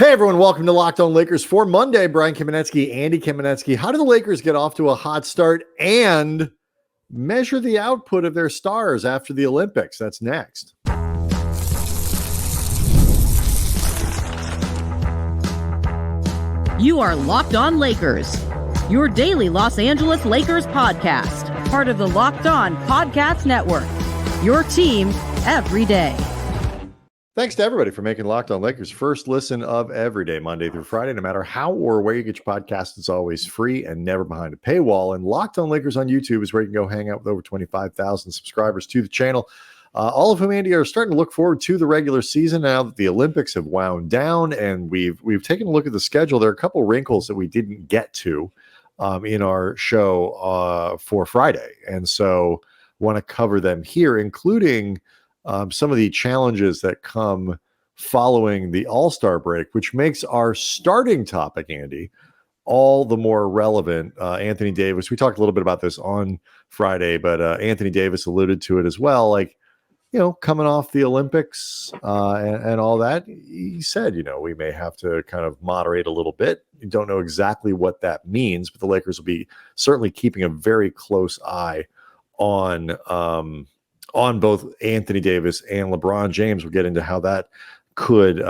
Hey everyone, welcome to Locked On Lakers for Monday. Brian Kamenetsky, Andy Kamenetsky. How do the Lakers get off to a hot start and measure the output of their stars after the Olympics? That's next. You are Locked On Lakers, your daily Los Angeles Lakers podcast, part of the Locked On Podcast Network, your team every day. Thanks to everybody for making Locked On Lakers first listen of every day, Monday through Friday. No matter how or where you get your podcast, it's always free and never behind a paywall. And Locked On Lakers on YouTube is where you can go hang out with over 25,000 subscribers to the channel, all of whom, Andy, are starting to look forward to the regular season now that the Olympics have wound down. And we've taken a look at the schedule. There are a couple wrinkles that we didn't get to in our show for Friday. And so want to cover them here, including some of the challenges that come following the All-Star break, which makes our starting topic, Andy, all the more relevant. Anthony Davis, we talked a little bit about this on Friday, but Anthony Davis alluded to it as well. Like, coming off the Olympics and all that, he said, we may have to kind of moderate a little bit. You don't know exactly what that means, but the Lakers will be certainly keeping a very close eye on both Anthony Davis and LeBron James. We'll get into how that could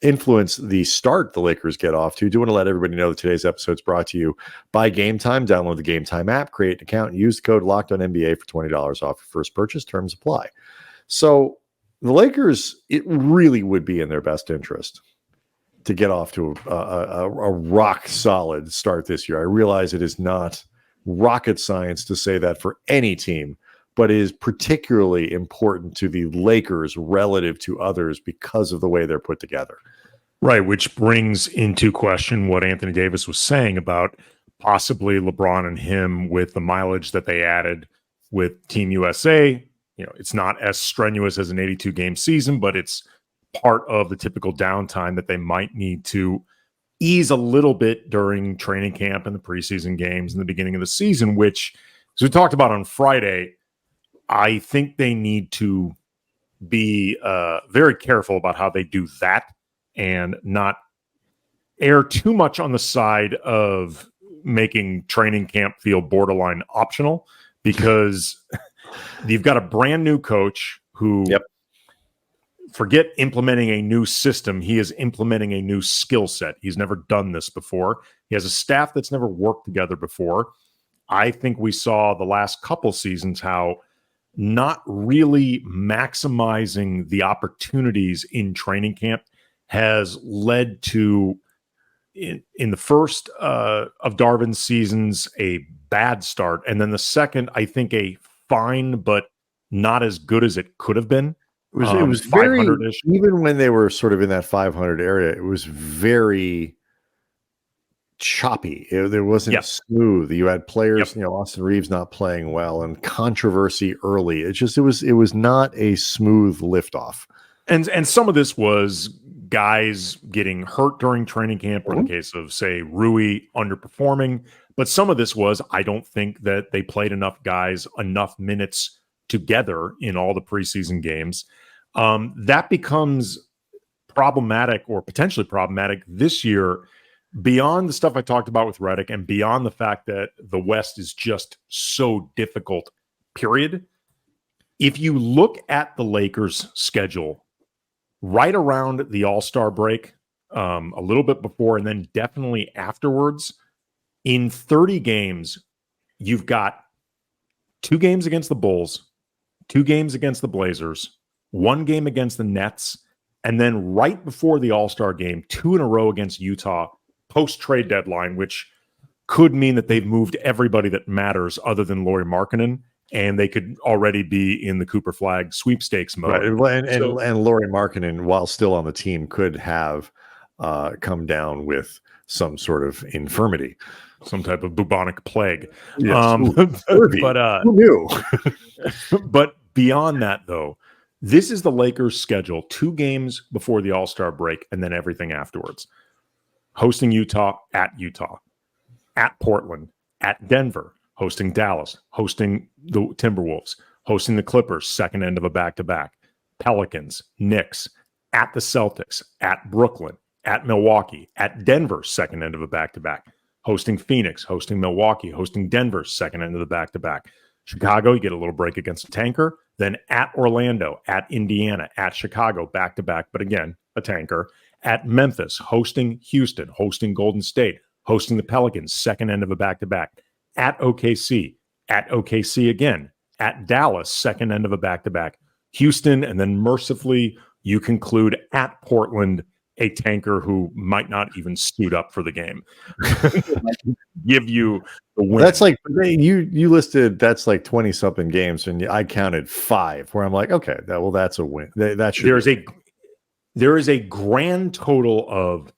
influence the start the Lakers get off to. Do want to let everybody know that today's episode is brought to you by Game Time. Download the Game Time app, create an account, and use the code LOCKEDONNBA for $20 off your first purchase. Terms apply. So the Lakers, it really would be in their best interest to get off to a rock solid start this year. I realize it is not rocket science to say that for any team, but is particularly important to the Lakers relative to others because of the way they're put together. Right, which brings into question what Anthony Davis was saying about possibly LeBron and him with the mileage that they added with Team USA. It's not as strenuous as an 82-game season, but it's part of the typical downtime that they might need to ease a little bit during training camp and the preseason games in the beginning of the season, which, as we talked about on Friday, I think they need to be very careful about how they do that and not err too much on the side of making training camp feel borderline optional, because you've got a brand new coach who, forget implementing a new system, he is implementing a new skill set. He's never done this before. He has a staff that's never worked together before. I think we saw the last couple seasons how not really maximizing the opportunities in training camp has led to, in the first of Darvin's seasons, a bad start. And then the second, I think, a fine, but not as good as it could have been. It was very, even when they were sort of in that 500 area, it was very choppy. There wasn't smooth. You had players, Austin Reeves not playing well and controversy early. It was not a smooth liftoff. And some of this was guys getting hurt during training camp, or in the case of, say, Rui underperforming. But some of this was, I don't think that they played enough guys enough minutes together in all the preseason games. That becomes problematic, or potentially problematic this year, beyond the stuff I talked about with Redick and beyond the fact that the West is just so difficult, period. If you look at the Lakers' schedule right around the All-Star break, a little bit before and then definitely afterwards, in 30 games, you've got 2 games against the Bulls, 2 games against the Blazers, 1 game against the Nets, and then right before the All-Star game, 2 in a row against Utah, post-trade deadline, which could mean that they've moved everybody that matters other than Lauri Markkanen, and they could already be in the Cooper Flag sweepstakes mode. Right. And Lauri Markkanen, while still on the team, could have come down with some sort of infirmity. Some type of bubonic plague. Yes. But who knew? But beyond that, though, this is the Lakers' schedule 2 games before the All-Star break and then everything afterwards. Hosting Utah, at Portland, at Denver, hosting Dallas, hosting the Timberwolves, hosting the Clippers, second end of a back-to-back, Pelicans, Knicks, at the Celtics, at Brooklyn, at Milwaukee, at Denver, second end of a back-to-back, hosting Phoenix, hosting Milwaukee, hosting Denver, second end of the back-to-back. Chicago, you get a little break against a tanker. Then at Orlando, at Indiana, at Chicago, back-to-back, but again, a tanker. At Memphis, hosting Houston, hosting Golden State, hosting the Pelicans, second end of a back-to-back. At OKC again. At Dallas, second end of a back-to-back. Houston, and then mercifully, you conclude at Portland, a tanker who might not even suit up for the game. Give you the win. That's like you listed. That's like 20-something games, and I counted 5. Where I'm like, okay, that's a win. That should. There is a grand total of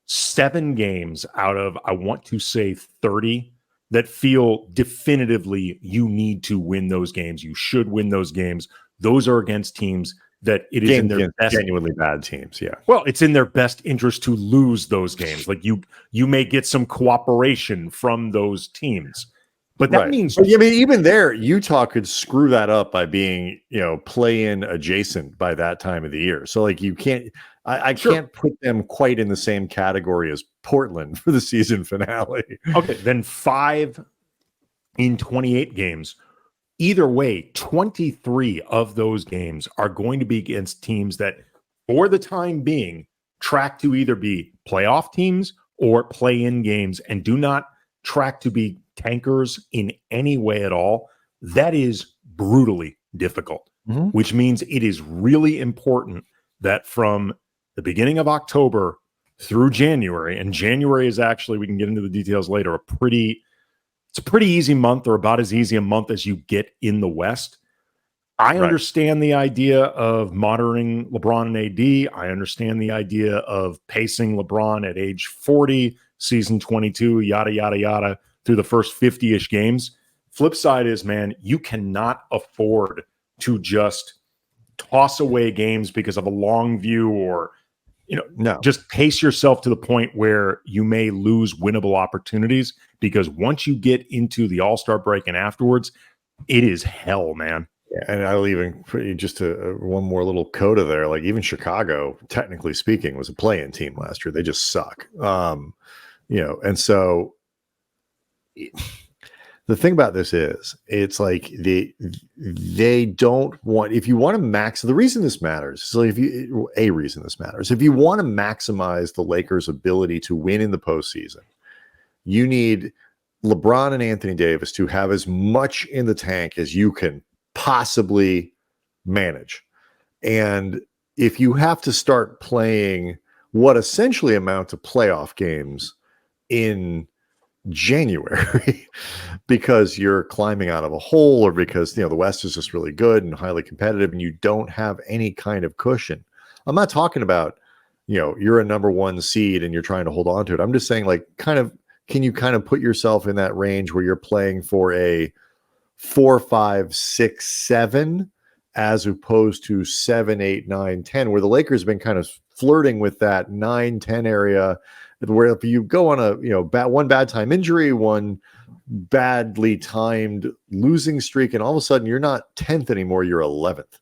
7 games out of, I want to say, 30 that feel definitively you need to win those games. You should win those games. Those are against teams that it is in their best, genuinely bad teams. Yeah. Well, it's in their best interest to lose those games. Like you may get some cooperation from those teams, but that means, I mean, even there, Utah could screw that up by being, play-in adjacent by that time of the year. So like you can't, I can't put them quite in the same category as Portland for the season finale. Okay, then 5 in 28 games. Either way, 23 of those games are going to be against teams that, for the time being, track to either be playoff teams or play-in games and do not track to be tankers in any way at all. That is brutally difficult, which means it is really important that from the beginning of October through January, and January is actually, we can get into the details later, it's a pretty easy month, or about as easy a month as you get in the West. I understand the idea of monitoring LeBron and AD. I understand the idea of pacing LeBron at age 40, season 22, yada, yada, yada, through the first 50-ish games. Flip side is, man, you cannot afford to just toss away games because of a long view or, just pace yourself to the point where you may lose winnable opportunities, because once you get into the All-Star break and afterwards, it is hell, man. Yeah, and I'll even put you just one more little coda there. Like even Chicago, technically speaking, was a play-in team last year. They just suck. And so the thing about this is, it's like they don't want, if you want to the reason this matters, so if you want to maximize the Lakers' ability to win in the postseason, you need LeBron and Anthony Davis to have as much in the tank as you can possibly manage. And if you have to start playing what essentially amount to playoff games in January because you're climbing out of a hole, or because the West is just really good and highly competitive and you don't have any kind of cushion. I'm not talking about you're a number 1 seed and you're trying to hold on to it. I'm just saying, like, can you kind of put yourself in that range where you're playing for a 4, 5, 6, 7 as opposed to 7, 8, 9, 10, where the Lakers have been kind of flirting with that 9, 10 area, where if you go on a one bad time injury, one badly timed losing streak, and all of a sudden you're not 10th anymore, you're 11th.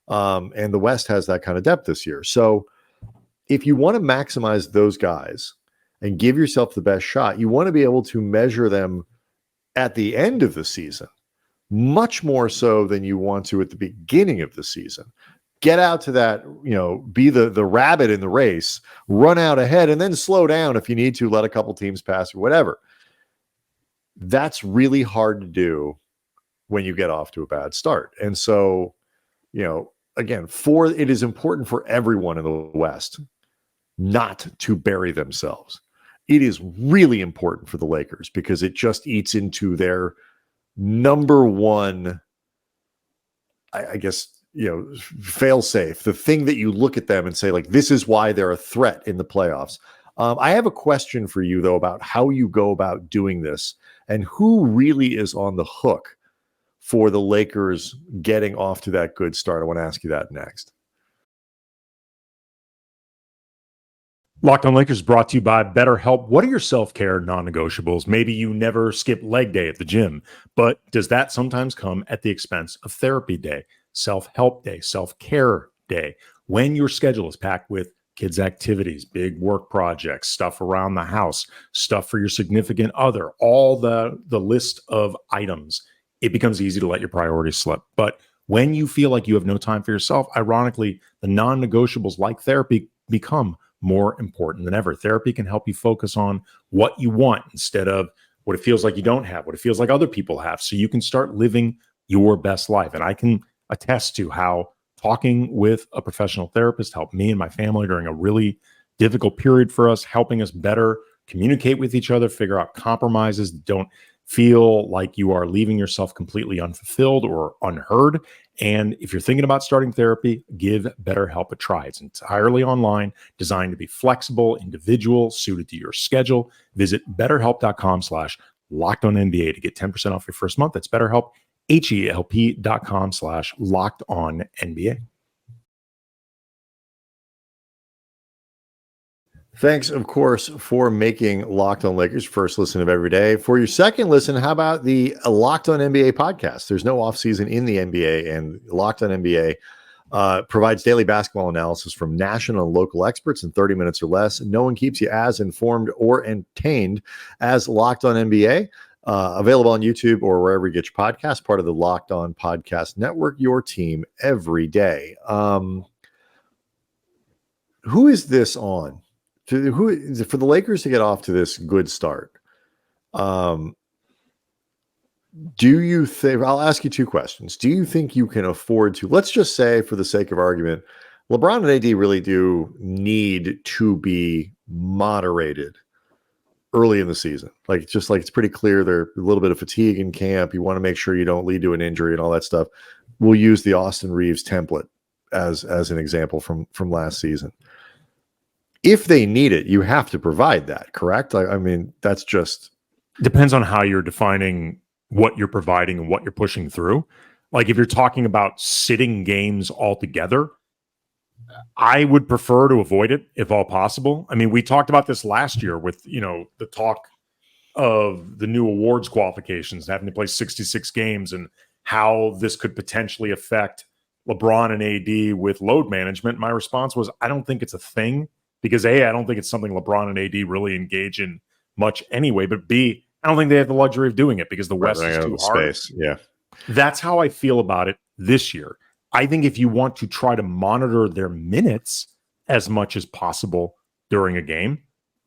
And the West has that kind of depth this year. So if you want to maximize those guys and give yourself the best shot, you want to be able to measure them at the end of the season, much more so than you want to at the beginning of the season. Get out to that, be the rabbit in the race, run out ahead, and then slow down if you need to, let a couple teams pass or whatever. That's really hard to do when you get off to a bad start. And so, again, it is important for everyone in the West not to bury themselves. It is really important for the Lakers because it just eats into their number 1, I guess, fail safe, the thing that you look at them and say, like, this is why they're a threat in the playoffs. I have a question for you, though, about how you go about doing this and who really is on the hook for the Lakers getting off to that good start. I want to ask you that next. Locked On Lakers brought to you by BetterHelp. What are your self-care non-negotiables? Maybe you never skip leg day at the gym, but does that sometimes come at the expense of therapy day, self-help day, self-care day, when your schedule is packed with kids' activities, big work projects, stuff around the house, stuff for your significant other, all the list of items, it becomes easy to let your priorities slip. But when you feel like you have no time for yourself, ironically, the non-negotiables like therapy become more important than ever. Therapy can help you focus on what you want instead of what it feels like you don't have, what it feels like other people have, so you can start living your best life. And I can attest to how talking with a professional therapist helped me and my family during a really difficult period for us, helping us better communicate with each other, figure out compromises that don't feel like you are leaving yourself completely unfulfilled or unheard. And if you're thinking about starting therapy, give BetterHelp a try. It's entirely online, designed to be flexible, individual, suited to your schedule. Visit betterhelp.com/LockedOnNBA to get 10% off your first month. That's BetterHelp, HELP.com/LockedOnNBA. Thanks, of course, for making Locked On Lakers first listen of every day. For your second listen, how about the Locked On NBA podcast? There's no offseason in the NBA, and Locked On NBA provides daily basketball analysis from national and local experts in 30 minutes or less. No one keeps you as informed or entertained as Locked On NBA. Available on YouTube or wherever you get your podcast, part of the Locked On Podcast Network, your team every day. Who is this on? For the Lakers to get off to this good start, do you think, I'll ask you two questions. Do you think you can afford to, let's just say for the sake of argument, LeBron and AD really do need to be moderated early in the season? Like, just like it's pretty clear there's a little bit of fatigue in camp. You want to make sure you don't lead to an injury and all that stuff. We'll use the Austin Reeves template as an example from last season. If they need it, you have to provide that, correct? I mean, that's just... Depends on how you're defining what you're providing and what you're pushing through. Like if you're talking about sitting games altogether, I would prefer to avoid it if all possible. I mean, we talked about this last year with, the talk of the new awards qualifications, having to play 66 games and how this could potentially affect LeBron and AD with load management. My response was, I don't think it's a thing. Because A, I don't think it's something LeBron and AD really engage in much anyway. But B, I don't think they have the luxury of doing it because the West is too hard. Yeah, that's how I feel about it this year. I think if you want to try to monitor their minutes as much as possible during a game,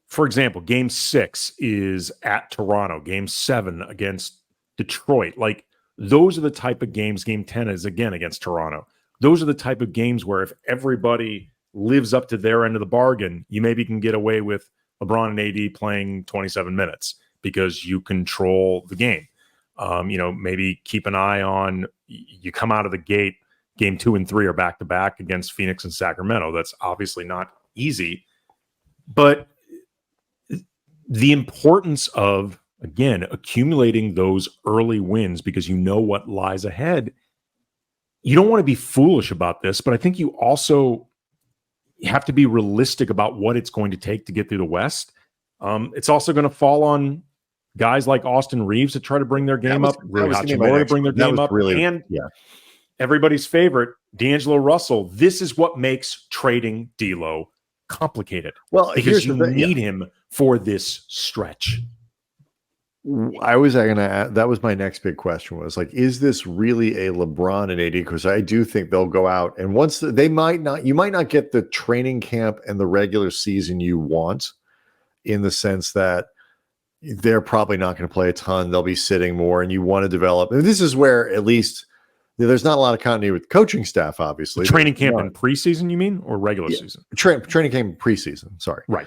for example, Game 6 is at Toronto, Game 7 against Detroit. Like those are the type of games. Game 10 is again against Toronto. Those are the type of games where if everybody lives up to their end of the bargain, you maybe can get away with LeBron and AD playing 27 minutes because you control the game. Maybe keep an eye on, you come out of the gate, Game 2 and 3 are back-to-back against Phoenix and Sacramento. That's obviously not easy. But the importance of, again, accumulating those early wins because you know what lies ahead. You don't want to be foolish about this, but I think you also have to be realistic about what it's going to take to get through the West. It's also going to fall on guys like Austin Reeves to try to bring their game up, Rui Hachimura to bring their game up, and everybody's favorite, D'Angelo Russell. This is what makes trading D'Lo complicated. Well, because you need him for this stretch. I was going to ask, that was my next big question, was like, is this really a LeBron and AD? Because I do think they'll go out and once you might not get the training camp and the regular season you want, in the sense that they're probably not going to play a ton. They'll be sitting more and you want to develop. And this is where at least there's not a lot of continuity with the coaching staff, obviously. Training camp and preseason, you mean, or regular season? Training camp and preseason. Sorry. Right.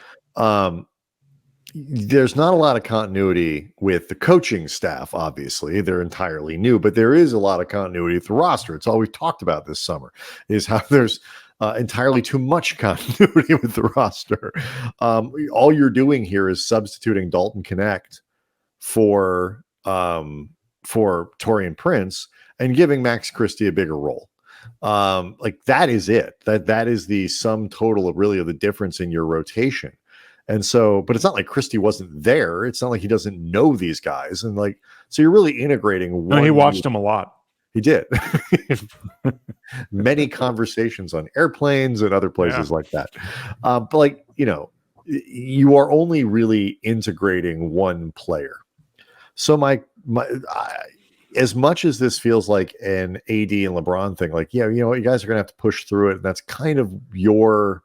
There's not a lot of continuity with the coaching staff, obviously. They're entirely new, but there is a lot of continuity with the roster. It's all we've talked about this summer, is how there's entirely too much continuity with the roster. All you're doing here is substituting Dalton Connect for Taurean Prince and giving Max Christie a bigger role. Like that is it. That is the sum total of the difference in your rotation. And so, but it's not like Christie wasn't there. It's not like he doesn't know these guys. And so you're really integrating. No, he watched them a lot. He did. Many conversations on airplanes and other places like that. But like, you are only really integrating one player. So as much as this feels like an AD and LeBron thing, like, you know what, you guys are going to have to push through it. And that's kind of your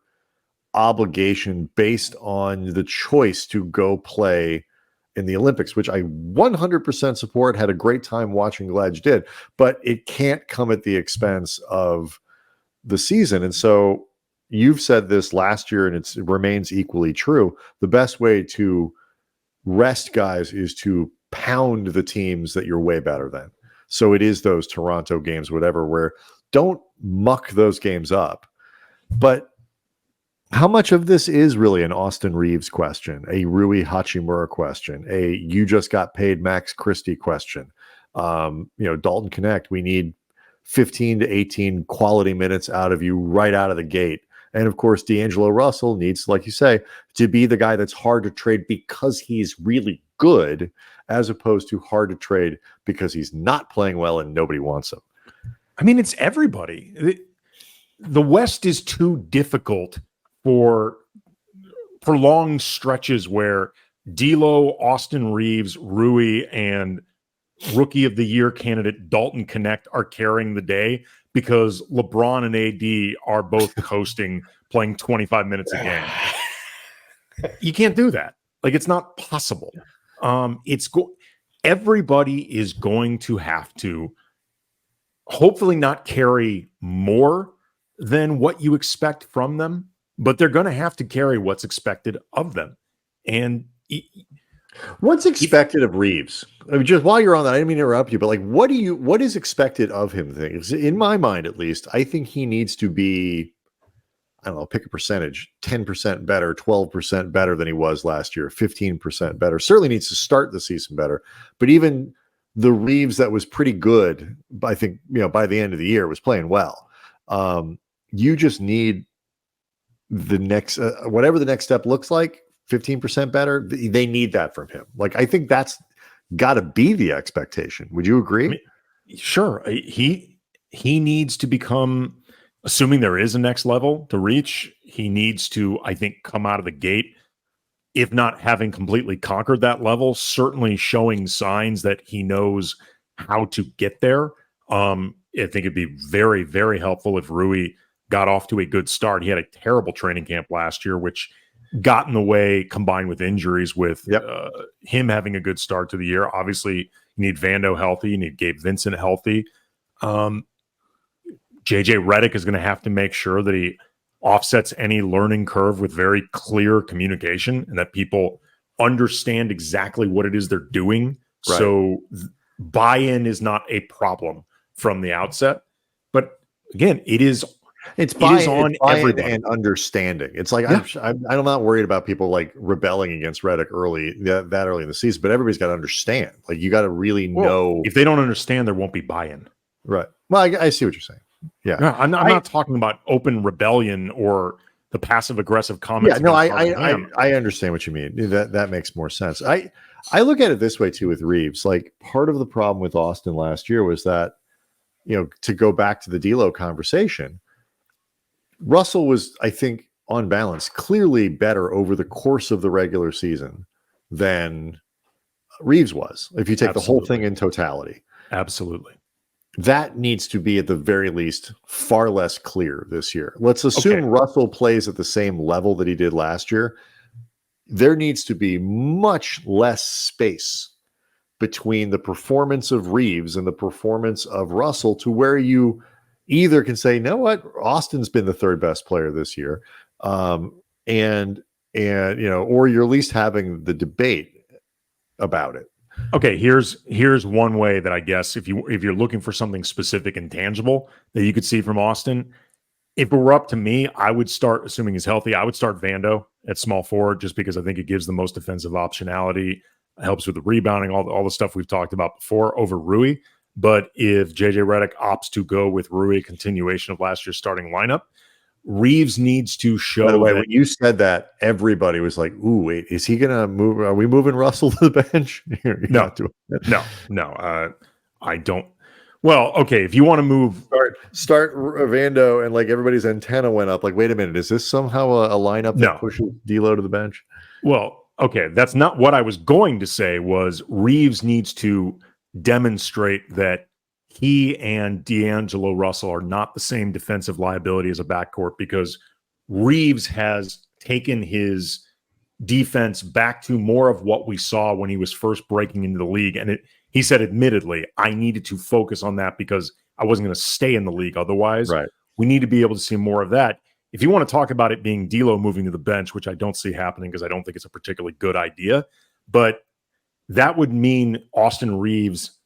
obligation based on the choice to go play in the Olympics, which I 100% support. Had a great time watching. Glad you did, but it can't come at the expense of the season. And so you've said this last year, and it remains equally true. The best way to rest guys is to pound the teams that you're way better than. So it is those Toronto games, whatever, where don't muck those games up. But how much of this is really an Austin Reeves question, a Rui Hachimura question, a you just got paid Max Christie question? Dalton Connect, we need 15 to 18 quality minutes out of you right out of the gate. And of course, D'Angelo Russell needs, like you say, to be the guy that's hard to trade because he's really good, as opposed to hard to trade because he's not playing well and nobody wants him. I mean, it's everybody. The West is too difficult for long stretches where D'Lo, Austin Reeves, Rui, and Rookie of the Year candidate Dalton Connect are carrying the day because LeBron and AD are both coasting, playing 25 minutes a game. You can't do that. Like, it's not possible. Everybody is going to have to hopefully not carry more than what you expect from them, but they're going to have to carry what's expected of them. And what's expected of Reeves? I mean, just while you're on that, I didn't mean to interrupt you, but like, what is expected of him? Things in my mind, at least, I think he needs to be, I don't know, pick a percentage, 10% better, 12% better than he was last year, 15% better. Certainly needs to start the season better. But even the Reeves that was pretty good, I think, by the end of the year was playing well. You just need the next, whatever the next step looks like, 15% better. They need that from him. Like, I think that's got to be the expectation. Would you agree? I mean, sure. He needs to become, assuming there is a next level to reach, he needs to, I think, come out of the gate, if not having completely conquered that level, certainly showing signs that he knows how to get there. I think it'd be very, very helpful if Rui got off to a good start. He had a terrible training camp last year, which got in the way, combined with injuries, with him having a good start to the year. Obviously, you need Vando healthy. You need Gabe Vincent healthy. JJ Redick is going to have to make sure that he offsets any learning curve with very clear communication and that people understand exactly what it is they're doing. Right. So buy-in is not a problem from the outset. But again, it's on everybody and understanding. It's like, I'm not worried about people like rebelling against Redick that early in the season, but everybody's got to understand. Like, you got to really know. If they don't understand, there won't be buy-in. Right. Well, I see what you're saying. Yeah. No, I'm not talking about open rebellion or the passive aggressive comments. Yeah, no, I understand what you mean. That makes more sense. I look at it this way too with Reeves. Like, part of the problem with Austin last year was that, to go back to the D'Lo conversation, Russell was, I think, on balance, clearly better over the course of the regular season than Reeves was, if you take the whole thing in totality. Absolutely. That needs to be, at the very least, far less clear this year. Let's assume Russell plays at the same level that he did last year. There needs to be much less space between the performance of Reeves and the performance of Russell, to where you either can say, you know what, Austin's been the third best player this year, or you're at least having the debate about it. Okay, here's one way that I guess if you're looking for something specific and tangible that you could see from Austin, if it were up to me, I would start, assuming he's healthy, I would start Vando at small forward, just because I think it gives the most defensive optionality, helps with the rebounding, all the stuff we've talked about before, over Rui. But if JJ Redick opts to go with Rui, continuation of last year's starting lineup, Reeves needs to show. By the way, when you said that, everybody was like, "Ooh, wait, is he going to move? Are we moving Russell to the bench?" No. I don't. Well, okay, if you want to move, start Vando and like everybody's antenna went up. Like, wait a minute, is this somehow a lineup that no. pushes D'Lo to the bench? Well, okay, that's not what I was going to say. Was Reeves needs to demonstrate that he and D'Angelo Russell are not the same defensive liability as a backcourt, because Reeves has taken his defense back to more of what we saw when he was first breaking into the league. And he said, admittedly, I needed to focus on that because I wasn't going to stay in the league otherwise. Right. We need to be able to see more of that. If you want to talk about it being D'Lo moving to the bench, which I don't see happening because I don't think it's a particularly good idea, but that would mean Austin Reeves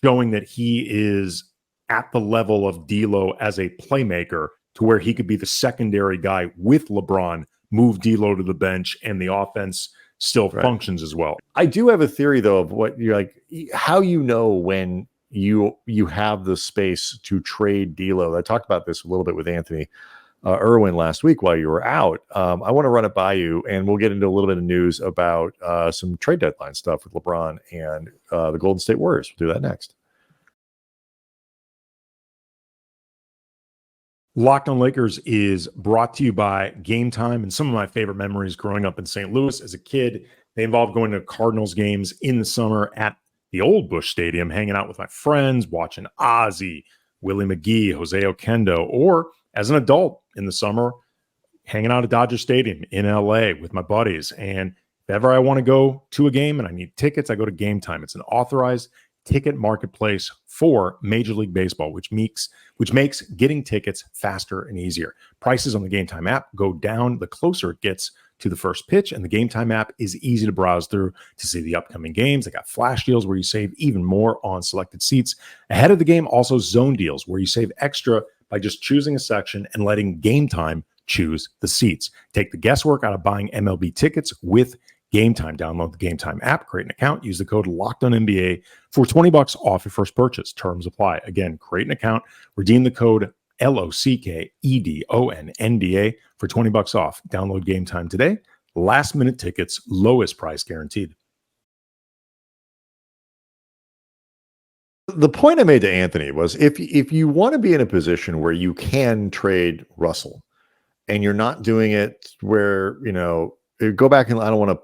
showing that he is at the level of D'Lo as a playmaker to where he could be the secondary guy with LeBron, move D'Lo to the bench, and the offense still functions as well. I do have a theory though of what you're like, how you know when you have the space to trade D'Lo. I talked about this a little bit with Anthony Irwin last week while you were out. I want to run it by you, and we'll get into a little bit of news about some trade deadline stuff with LeBron and the Golden State Warriors. We'll do that next. Locked on Lakers is brought to you by Game Time, and some of my favorite memories growing up in St. Louis as a kid, they involved going to Cardinals games in the summer at the old Busch Stadium, hanging out with my friends, watching Ozzie, Willie McGee, Jose Oquendo, or as an adult in the summer, hanging out at Dodger Stadium in LA with my buddies. And if ever I want to go to a game and I need tickets, I go to Game Time. It's an authorized ticket marketplace for Major League Baseball, which makes getting tickets faster and easier. Prices on the Game Time app go down the closer it gets to the first pitch, and the Game Time app is easy to browse through to see the upcoming games. They got flash deals where you save even more on selected seats ahead of the game. Also zone deals where you save extra by just choosing a section and letting Game Time choose the seats. Take the guesswork out of buying MLB tickets with Game Time. Download the Game Time app, create an account, use the code LOCKEDONNBA for $20 off your first purchase. Terms apply. Again, create an account, redeem the code LOCKEDONNBA for $20 off. Download Game Time today. Last minute tickets, lowest price guaranteed. The point I made to Anthony was if you want to be in a position where you can trade Russell and you're not doing it where, go back and I don't want to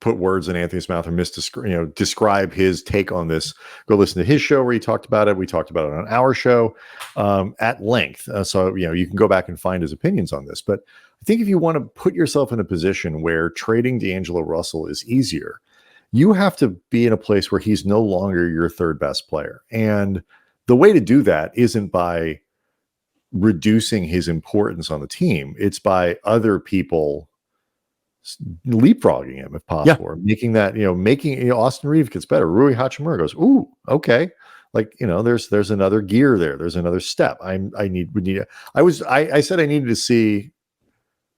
put words in Anthony's mouth or describe his take on this. Go listen to his show where he talked about it. We talked about it on our show at length. So you can go back and find his opinions on this. But I think if you want to put yourself in a position where trading D'Angelo Russell is easier, you have to be in a place where he's no longer your third best player. And the way to do that isn't by reducing his importance on the team. It's by other people leapfrogging him if possible, or making that, making Austin Reeves gets better. Rui Hachimura goes, ooh, okay. Like, there's another gear there. There's another step. I said I needed to see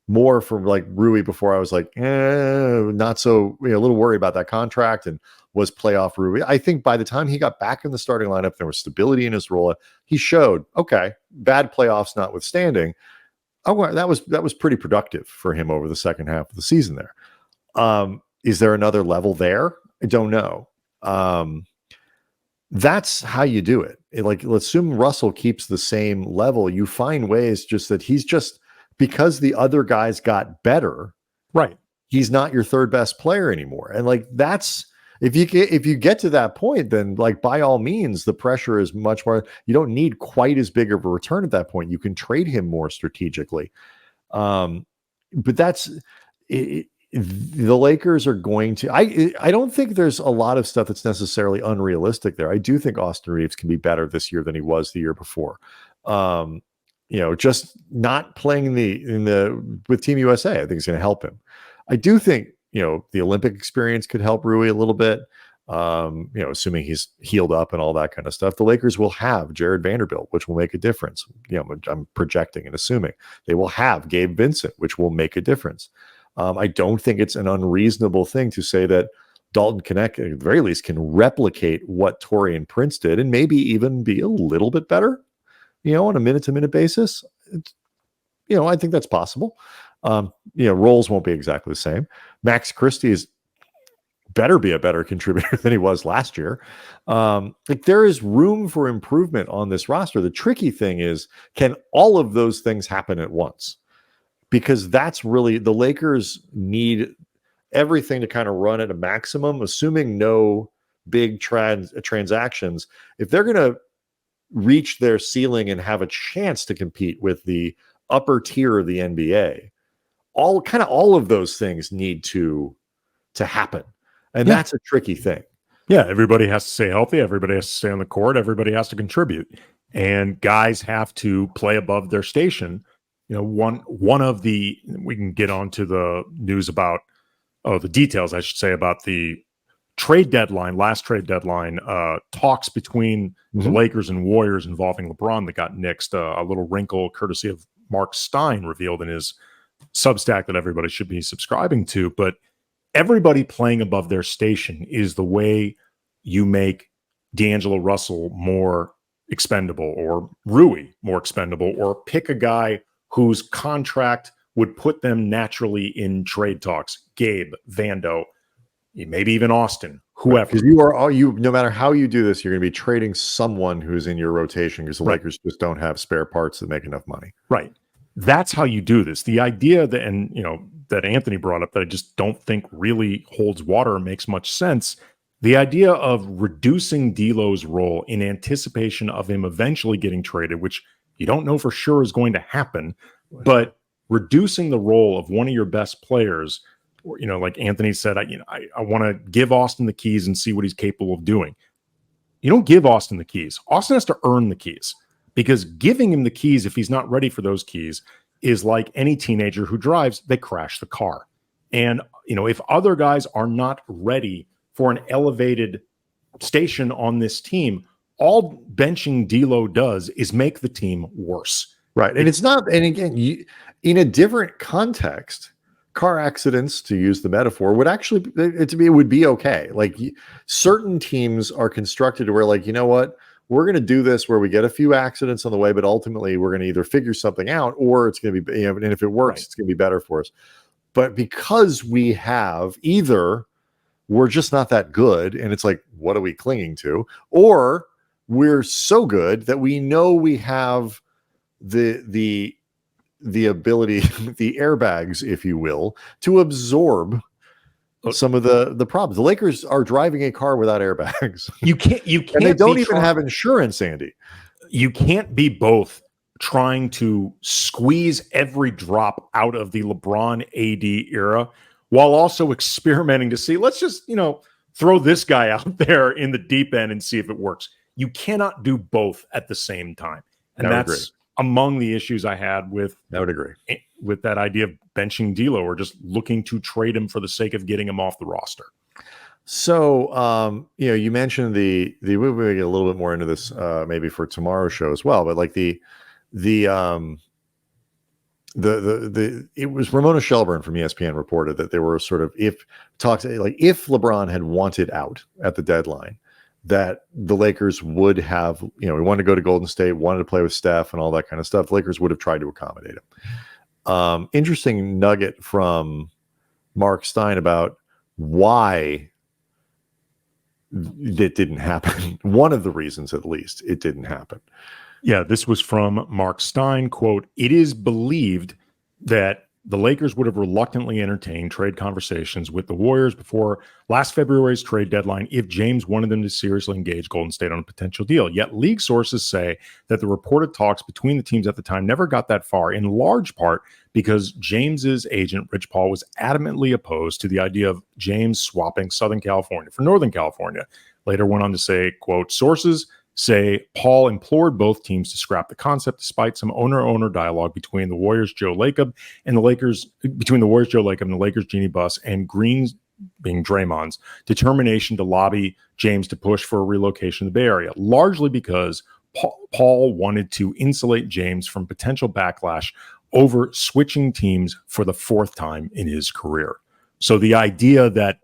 more from like Rui before I was like, not so, a little worried about that contract and was playoff Rui. I think by the time he got back in the starting lineup, there was stability in his role. He showed, okay, bad playoffs notwithstanding, that was pretty productive for him over the second half of the season there. Is there another level there? I don't know. That's how you do it. Let's assume Russell keeps the same level. You find ways just that he's just, because the other guys got better, right? He's not your third best player anymore. And that's, if you get to that point, then by all means, the pressure is much more. You don't need quite as big of a return at that point. You can trade him more strategically. But that's it. The Lakers are going to. I don't think there's a lot of stuff that's necessarily unrealistic there. I do think Austin Reeves can be better this year than he was the year before. Just not playing with Team USA, I think is going to help him. I do think, the Olympic experience could help Rui a little bit. Assuming he's healed up and all that kind of stuff. The Lakers will have Jared Vanderbilt, which will make a difference. I'm projecting and assuming they will have Gabe Vincent, which will make a difference. I don't think it's an unreasonable thing to say that Dalton Knecht, at the very least, can replicate what Taurean Prince did and maybe even be a little bit better, on a minute-to-minute basis. I think that's possible. Roles won't be exactly the same. Max Christie is better be a better contributor than he was last year. Like there is room for improvement on this roster. The tricky thing is, can all of those things happen at once? Because that's really the Lakers need everything to kind of run at a maximum, assuming no big transactions. If they're going to reach their ceiling and have a chance to compete with the upper tier of the NBA, all of those things need to happen. And that's a tricky thing. Yeah, everybody has to stay healthy. Everybody has to stay on the court. Everybody has to contribute. And guys have to play above their station. You know, one of the, we can get on to the news about, the details, I should say, about the last trade deadline talks between the Lakers and Warriors involving LeBron that got nixed. A little wrinkle courtesy of Mark Stein revealed in his Substack that everybody should be subscribing to. But everybody playing above their station is the way you make D'Angelo Russell more expendable, or Rui more expendable, or pick a guy whose contract would put them naturally in trade talks. Gabe, Vando, maybe even Austin, whoever. Because no matter how you do this, you're going to be trading someone who's in your rotation because the Lakers just don't have spare parts that make enough money. Right. That's how you do this. The idea that, and that Anthony brought up that I just don't think really holds water or makes much sense. The idea of reducing D'Lo's role in anticipation of him eventually getting traded, which you don't know for sure is going to happen, but reducing the role of one of your best players, or, like Anthony said, I want to give Austin the keys and see what he's capable of doing. You don't give Austin the keys. Austin has to earn the keys, because giving him the keys, if he's not ready for those keys, is like any teenager who drives, they crash the car. And, if other guys are not ready for an elevated station on this team, all benching D'Lo does is make the team worse. Right. And it's not, and again, in a different context, car accidents, to use the metaphor, would actually, it would be okay. Like certain teams are constructed to where, like, you know what, we're going to do this where we get a few accidents on the way, but ultimately we're going to either figure something out, or it's going to be, and if it works, it's going to be better for us. But because we have either we're just not that good, and it's like, what are we clinging to? Or we're so good that we know we have the ability, the airbags, if you will, to absorb some of the problems. The Lakers are driving a car without airbags. You can't, and they don't even have insurance, Andy. You can't be both trying to squeeze every drop out of the LeBron AD era while also experimenting to see, let's just, throw this guy out there in the deep end and see if it works. You cannot do both at the same time. And that's among the issues I had with, I would agree, with that idea of benching D'Lo or just looking to trade him for the sake of getting him off the roster. So, you mentioned the we'll get a little bit more into this maybe for tomorrow's show as well, but like it was Ramona Shelburne from ESPN reported that there were sort of, if LeBron had wanted out at the deadline, that the Lakers would have, we wanted to go to Golden State, wanted to play with Steph and all that kind of stuff. The Lakers would have tried to accommodate him. Interesting nugget from Mark Stein about why that didn't happen. One of the reasons, at least, it didn't happen. Yeah, this was from Mark Stein, quote, "It is believed that the Lakers would have reluctantly entertained trade conversations with the Warriors before last February's trade deadline if James wanted them to seriously engage Golden State on a potential deal. Yet league sources say that the reported talks between the teams at the time never got that far, in large part because James's agent, Rich Paul, was adamantly opposed to the idea of James swapping Southern California for Northern California." Later went on to say, quote, "Sources say Paul implored both teams to scrap the concept despite some owner-owner dialogue between the Warriors' Joe Lacob and the Lakers, Jeannie Buss, and Green's, being Draymond's, determination to lobby James to push for a relocation to the Bay Area, largely because Paul wanted to insulate James from potential backlash over switching teams for the fourth time in his career." So the idea that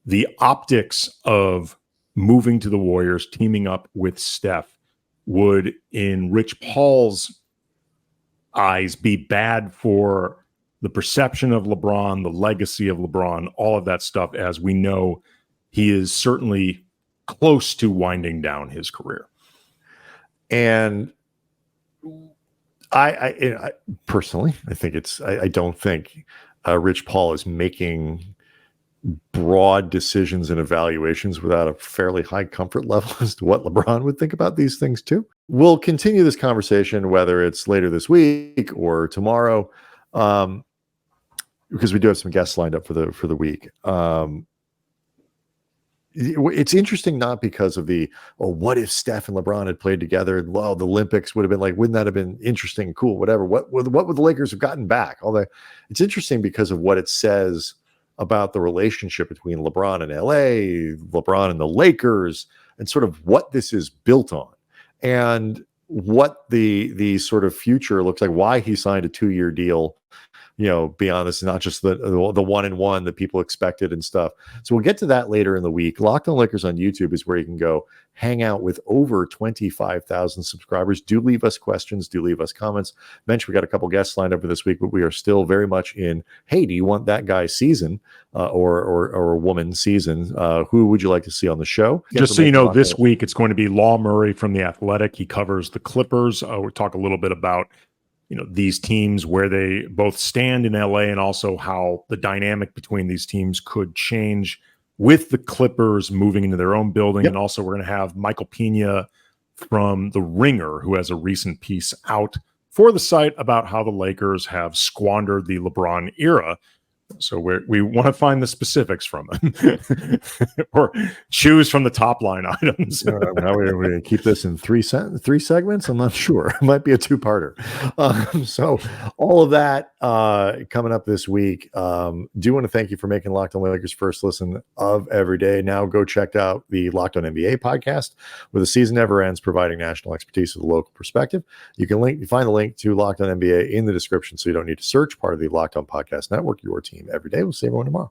the optics of moving to the Warriors, teaming up with Steph, would, in Rich Paul's eyes, be bad for the perception of LeBron, the legacy of LeBron, all of that stuff, as we know he is certainly close to winding down his career. And I personally, I think I don't think Rich Paul is making broad decisions and evaluations without a fairly high comfort level as to what LeBron would think about these things too. We'll continue this conversation, whether it's later this week or tomorrow, because we do have some guests lined up for the week. It's interesting, not because of what if Steph and LeBron had played together, and the Olympics would have been like, wouldn't that have been interesting, cool, whatever. What would the Lakers have gotten back? It's interesting because of what it says about the relationship between LeBron and LA, LeBron and the Lakers, and sort of what this is built on, and what the sort of future looks like, why he signed a 2-year deal, beyond this, not just the 1-and-1 that people expected and stuff. So we'll get to that later in the week. Locked On Lakers on YouTube is where you can go hang out with over 25,000 subscribers. Do leave us questions. Do leave us comments. Mention we got a couple guests lined up for this week, but we are still very much in, hey, do you want that guy's season or a woman's season? Who would you like to see on the show? Just so you know, this week it's going to be Law Murray from The Athletic. He covers the Clippers. We'll talk a little bit about these teams, where they both stand in LA, and also how the dynamic between these teams could change with the Clippers moving into their own building. Yep. And also we're going to have Michael Pena from The Ringer, who has a recent piece out for the site about how the Lakers have squandered the LeBron era. So we want to find the specifics from them, or choose from the top line items. How we keep this in three segments? I'm not sure. It might be a 2-parter. So all of that coming up this week. Do want to thank you for making Locked On Lakers first listen of every day. Now go check out the Locked On NBA podcast, where the season never ends, providing national expertise with a local perspective. You can find the link to Locked On NBA in the description, so you don't need to search. Part of the Locked On Podcast Network, your team every day. We'll see everyone tomorrow.